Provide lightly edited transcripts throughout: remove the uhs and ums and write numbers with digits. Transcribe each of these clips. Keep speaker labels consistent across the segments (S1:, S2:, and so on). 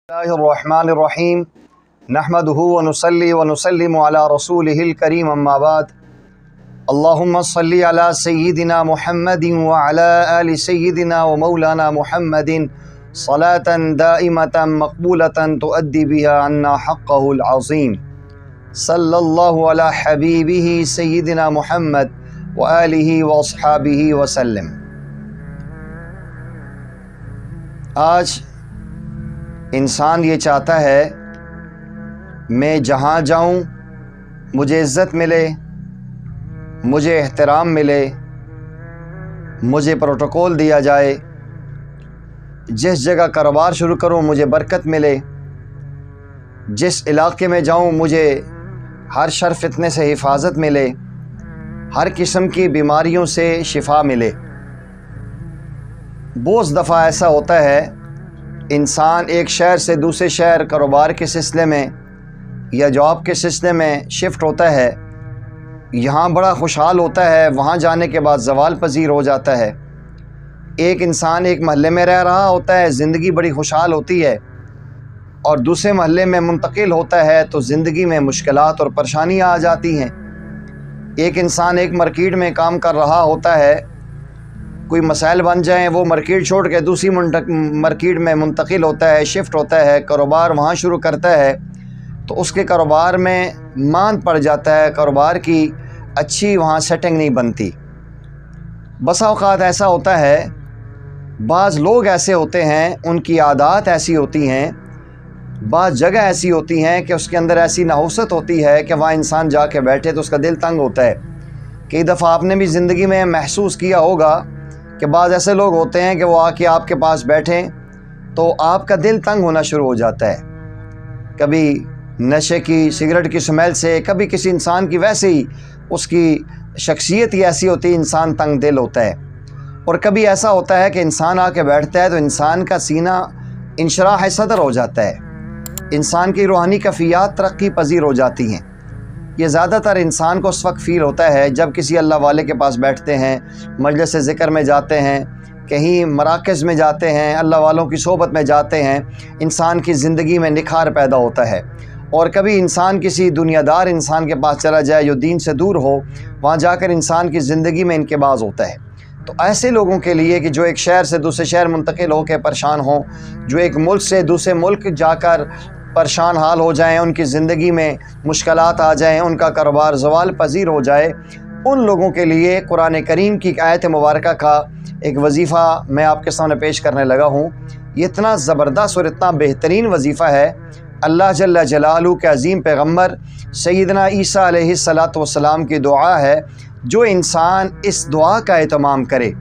S1: बिस्मिल्लाहिर्रहमानिर्रहीम नहमदुहु व नुसल्ली व नुसल्लिमु अला रसूलिहिल करीम अम्मा बाद। अल्लाहुम्मा सल्ली अला सय्यिदिना मुहम्मदिन व अला आलि सय्यिदिना व मौलाना मुहम्मदिन सलातन दाइमतन मक़बूलतन तुअद्दी बिहा अन्ना हक़्क़हुल अज़ीम। सल्लल्लाहु अला हबीबिही सय्यिदिना मुहम्मद व आलिहि व अस्हाबिहि व सल्लम। आज इंसान ये चाहता है मैं जहाँ जाऊँ मुझे इज़्ज़त मिले, मुझे एहतराम मिले, मुझे प्रोटोकॉल दिया जाए, जिस जगह कारोबार शुरू करूँ मुझे बरकत मिले, जिस इलाके में जाऊँ मुझे हर शर फितने से हिफाजत मिले, हर किस्म की बीमारियों से शिफा मिले। बहुत दफ़ा ऐसा होता है इंसान एक शहर से दूसरे शहर कारोबार के सिलसिले में या जॉब के सिलसिले में शिफ्ट होता है, यहाँ बड़ा खुशहाल होता है, वहाँ जाने के बाद ज़वाल पजीर हो जाता है। एक इंसान एक महल्ले में रह रहा होता है, ज़िंदगी बड़ी खुशहाल होती है, और दूसरे महल्ले में मुंतकिल होता है तो ज़िंदगी में मुश्किलात और परेशानियाँ आ जाती हैं। एक इंसान एक मार्केट में काम कर रहा होता है, कोई मसाइल बन जाएं, वो मार्केट छोड़ के दूसरी मार्केट में मुंतकिल होता है, शिफ्ट होता है, कारोबार वहाँ शुरू करता है तो उसके कारोबार में मांद पड़ जाता है, कारोबार की अच्छी वहाँ सेटिंग नहीं बनती। बसा औक़ात ऐसा होता है, बाज़ लोग ऐसे होते हैं, उनकी आदत ऐसी होती हैं, बाज़ जगह ऐसी होती हैं कि उसके अंदर ऐसी नहुसत होती है कि वहाँ इंसान जाके बैठे तो उसका दिल तंग होता है। कई दफ़ा आपने भी ज़िंदगी में महसूस किया होगा कि बाज़ ऐसे लोग होते हैं कि वो आके आपके पास बैठें तो आपका दिल तंग होना शुरू हो जाता है, कभी नशे की सिगरेट की स्मेल से, कभी किसी इंसान की वैसे ही उसकी शख्सियत ही ऐसी होती है, इंसान तंग दिल होता है। और कभी ऐसा होता है कि इंसान आके बैठता है तो इंसान का सीना इंशराह सदर हो जाता है, इंसान की रूहानी कैफियत तरक्की पजीर हो जाती हैं। ये ज़्यादातर इंसान को उस वक्त फ़ील होता है जब किसी अल्लाह वाले के पास बैठते हैं, मजलिस ज़िक्र में जाते हैं, कहीं मराकज़ में जाते हैं, अल्लाह वालों की सोबत में जाते हैं, इंसान की ज़िंदगी में निखार पैदा होता है। और कभी इंसान किसी दुनियादार इंसान के पास चला जाए जो दीन से दूर हो, वहाँ जाकर इंसान की ज़िंदगी में इनक़िबाज़ होता है। तो ऐसे लोगों के लिए कि जो एक शहर से दूसरे शहर मुंतकिल होकर परेशान हों, जो एक मुल्क से दूसरे मुल्क जाकर परेशान हाल हो जाएं, उनकी ज़िंदगी में मुश्किलात आ जाएं, उनका कारोबार ज़वाल पजीर हो जाए, उन लोगों के लिए कुरान करीम की आयत मुबारक का एक वजीफ़ा मैं आपके सामने पेश करने लगा हूँ। ये इतना ज़बरदस्त और इतना बेहतरीन वजीफ़ा है। अल्लाह जल्ल जलालहू के अज़ीम पैगम्बर सैयदना ईसा अलैहिस्सलातु वस्सलाम की दुआ है, जो इंसान इस दुआ का एहतमाम करे,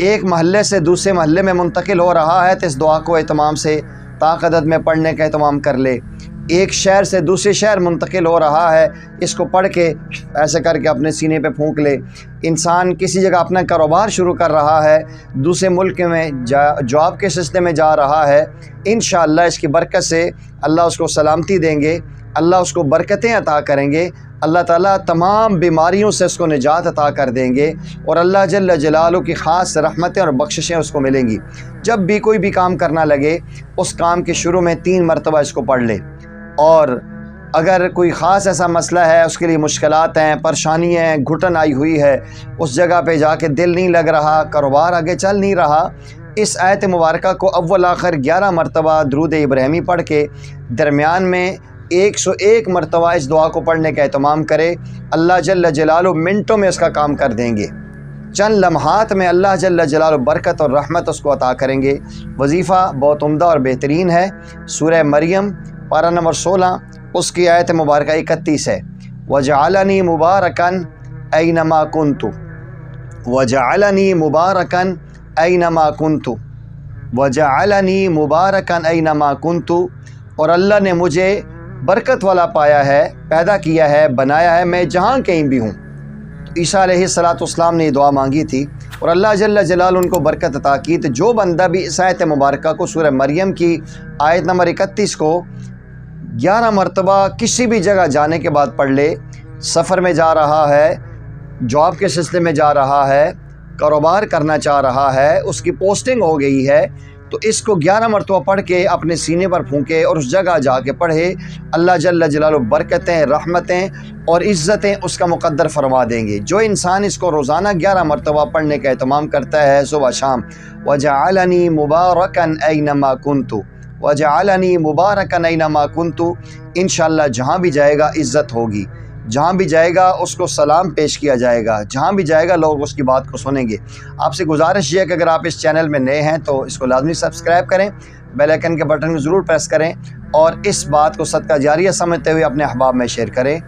S1: एक महल्ले से दूसरे महल्ले में मुंतकिल हो रहा है तो इस दुआ को एहतमाम से ताक़दत में पढ़ने का एहतमाम कर ले, एक शहर से दूसरे शहर मुंतकिल हो रहा है, इसको पढ़ के ऐसे करके अपने सीने पे फूंक ले। इंसान किसी जगह अपना कारोबार शुरू कर रहा है, दूसरे मुल्क में जॉब के सिलसिले में जा रहा है, इंशाअल्लाह इसकी बरकत से अल्लाह उसको सलामती देंगे, अल्लाह उसको बरकतें अता करेंगे, अल्लाह ताला तमाम बीमारियों से उसको निजात अता कर देंगे और अल्लाह जल्ल जलालहू की ख़ास रहमतें और बख्शिशें उसको मिलेंगी। जब भी कोई भी काम करना लगे, उस काम के शुरू में 3 मरतबा इसको पढ़ ले। और अगर कोई ख़ास ऐसा मसला है, उसके लिए मुश्किलात हैं, परेशानियाँ हैं, घुटन आई हुई है, उस जगह पे जाके दिल नहीं लग रहा, कारोबार आगे चल नहीं रहा, इस आयत मुबारक को अव्वल आखिर 11 मरतबा दुरूद इब्राहिमी पढ़ के दरमियान में 101 मरतबा इस दुआ को पढ़ने का एहतमाम करे। अल्लाह जल्ल जलालहू मिनटों में उसका काम कर देंगे, चंद लम्हात में अल्लाह जल्ल जलालहू बरकत और रहमत उसको अता करेंगे। वजीफ़ा बहुत उम्दा और बेहतरीन है। सूरह मरियम पारा नंबर 16 उसकी आयत मुबारक 31 है। वजअलनी मुबारकन ऐनमा कुन्तु, वजअलनी मुबारकन ऐनमा कुन्तु, वजअलनी मुबारकन ऐनमा कुन्तु, और अल्लाह ने मुझे बरकत वाला पाया है, पैदा किया है, बनाया है, मैं जहाँ कहीं भी हूँ। तो ईसा अलैहिस्सलाम ने ये दुआ मांगी थी और अल्लाह जल्ल जलालहू उनको बरकत अता की। तो जो बंदा भी इस आयत मुबारक को सूरह मरियम की आयत नंबर 31 को 11 मरतबा किसी भी जगह जाने के बाद पढ़ ले, सफ़र में जा रहा है, जॉब के सिलसिले में जा रहा है, कारोबार करना चाह रहा है, उसकी पोस्टिंग हो गई है, تو اس کو 11 مرتبہ پڑھ کے اپنے سینے پر پھونکے اور اس جگہ جا کے پڑھے، اللہ جل جلالہ برکتیں، رحمتیں اور عزتیں اس کا مقدر فرما دیں گے۔ جو انسان اس کو روزانہ 11 مرتبہ پڑھنے کا اہتمام کرتا ہے صبح شام، وَجَعَلَنِي مُبَارَكًا أَيْنَمَا كُنْتُ، وَجَعَلَنِي مُبَارَكًا أَيْنَمَا كُنْتُ، انشاءاللہ جہاں بھی جائے گا عزت ہوگی، جہاں بھی جائے گا اس کو سلام پیش کیا جائے گا، جہاں بھی جائے گا لوگ اس کی بات کو سنیں گے۔ آپ سے گزارش یہ ہے کہ اگر آپ اس چینل میں نئے ہیں تو اس کو لازمی سبسکرائب کریں، بیل آئیکن کے بٹن کو ضرور پریس کریں اور اس بات کو صدقہ جاریہ سمجھتے ہوئے اپنے احباب میں شیئر کریں۔